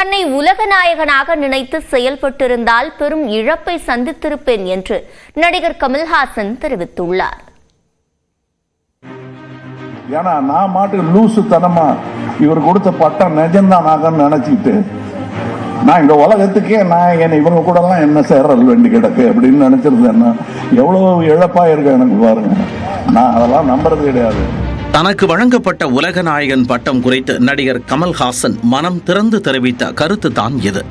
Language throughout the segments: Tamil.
தன்னை உலக நாயகனாக நினைத்து செயல்பட்டிருந்தால் பெரும் இழப்பை சந்தித்திருப்பேன் என்று நடிகர் கமல்ஹாசன் தெரிவித்துள்ளார். ஏன்னா நான் மாட்டு லூசு தனமா இவர் கொடுத்த பட்டம் நிஜம்தான் ஆகன்னு நினைச்சிட்டு நான் இந்த உலகத்துக்கே நான் இவங்க கூட எல்லாம் என்ன சேரல் வேண்டி கிடக்கு அப்படின்னு நினைச்சிருந்தேன்னா எவ்வளவு இழப்பா இருக்கு எனக்கு பாருங்க. நான் அதெல்லாம் நம்புறது கிடையாது. தனக்கு வழங்கப்பட்ட உலக நாயகன் பட்டம் குறித்து நடிகர் கமல்ஹாசன் மனம் திறந்து தெரிவித்த கருத்து தான் இது.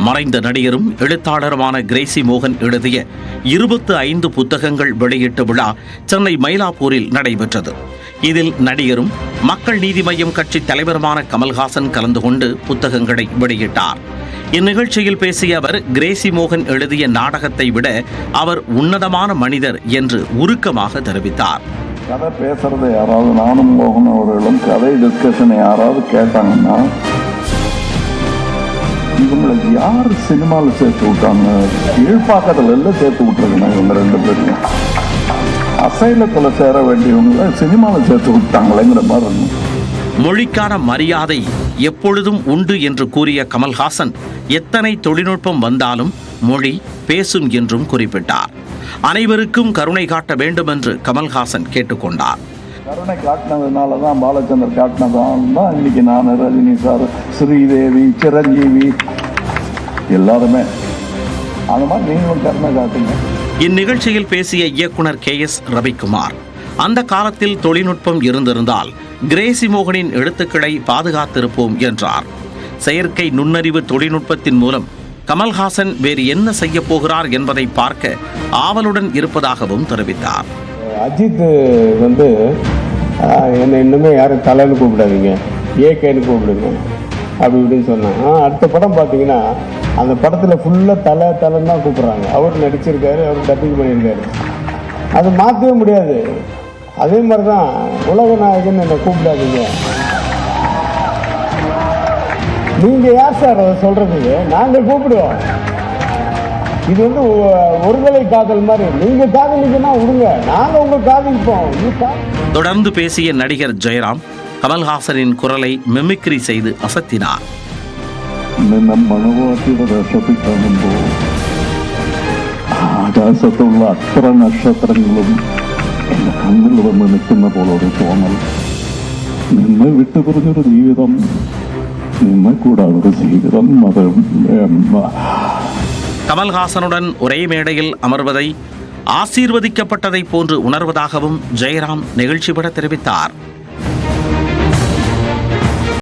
மறைந்த நடிகரும் எழுத்தாளருமான கிரேசி மோகன் எழுதிய 25 புத்தகங்கள் வெளியீட்டு விழா சென்னை மயிலாப்பூரில் நடைபெற்றது. இதில் நடிகரும் மக்கள் நீதி மய்யம் கட்சி தலைவருமான கமல்ஹாசன் கலந்து கொண்டு புத்தகங்களை வெளியிட்டார். இந்நிகழ்ச்சியில் பேசிய அவர், கிரேசி மோகன் எழுதிய நாடகத்தை விட அவர் உன்னதமான மனிதர் என்று உருக்கமாக தெரிவித்தார். கதை பேசுறது யாராவது நானும் மோகன் அவர்களும் கதை டிஸ்கஷனை யாராவது கேட்டாங்கன்னா இவங்களுக்கு யாரு சினிமாவில் சேர்த்து விட்டாங்க, கீழ்பாக்கத்துல எல்லாம் சேர்த்து விட்டுருக்கணும். இவங்க 2 பேரும் அசைலத்துல சேர வேண்டியவங்க சினிமாவில் சேர்த்து விட்டாங்களேங்கிற மாதிரி இருக்கும். மொழிக்கான மரியாதை எப்பொழுதும் உண்டு என்று கூறிய கமல்ஹாசன், எத்தனை தொழில்நுட்பம் வந்தாலும் மொழி பேசும் என்றும் குறிப்பிட்டார். அனைவருக்கும் கருணை காட்ட வேண்டும் என்று கமல்ஹாசன் கேட்டுக்கொண்டார். கருணை காட்டினதுனாலதான், பாலச்சந்தர் காட்டினதால தான் இன்னைக்கு நான், ரஜினி சார், ஸ்ரீதேவி, சிரஞ்சீவி எல்லாருமே அந்த மாதிரி நீங்களும் கருணை காட்டுங்க. இந்நிகழ்ச்சியில் பேசிய இயக்குனர் KS ரவிக்குமார், அந்த காலத்தில் தொழில்நுட்பம் இருந்திருந்தால் கிரேசி மோகனின் எழுத்துக்களை பாதுகாத்திருப்போம் என்றார். செயற்கை நுண்ணறிவு தொழில்நுட்பத்தின் மூலம் கமல்ஹாசன் வேறு என்ன செய்ய போகிறார் என்பதை பார்க்க ஆவலுடன் இருப்பதாகவும் தெரிவித்தார். அஜித் என்னை இன்னுமே யாரும் தலைன்னு கூப்பிடாதீங்க, ஏகேன்னு கூப்பிடுங்க அப்படி இப்படின்னு சொன்னாங்க. அடுத்த படம் பார்த்தீங்கன்னா அந்த படத்தில் ஃபுல்லாக தலைன்னு தான் கூப்பிட்றாங்க. அவர் நடிச்சிருக்காரு, அவர் டப்பிங் பண்ணியிருக்காரு. அது மாற்றவே முடியாது. அதே மாதிரி தான் உலக நாயகன் என்னை கூப்பிடாதீங்க. நீங்க யார் சார் அதை சொல்றதுக்கு? நாங்கள் கூப்பிடுவோம். இது ஒருதலை காதல் மாதிரி. நீங்க காதலிக்கன்னா விடுங்க, நாங்க உங்க காதலிப்போம். தொடர்ந்து பேசிய நடிகர் ஜெயராம் கமல்ஹாசனின் குரலை மிமிக்ரி செய்து அசத்தினார். ആകാശത്തുള്ള അത്ര നക്ഷത്രങ്ങളും എന്റെ കണ്ണിൽ വന്ന് നിൽക്കുന്ന പോലെ ഒരു തോന്നൽ. നിന്നെ വിട്ടുപിരിഞ്ഞൊരു ജീവിതം, നിന്നെ കൂടാതെ ഒരു ജീവിതം, അത് கமல்ஹாசனுடன் ஒரே மேடையில் அமர்வதை ஆசீர்வதிக்கப்பட்டதை போன்று உணர்வதாகவும் ஜெயராம் நெகிழ்ச்சிபட தெரிவித்தார்.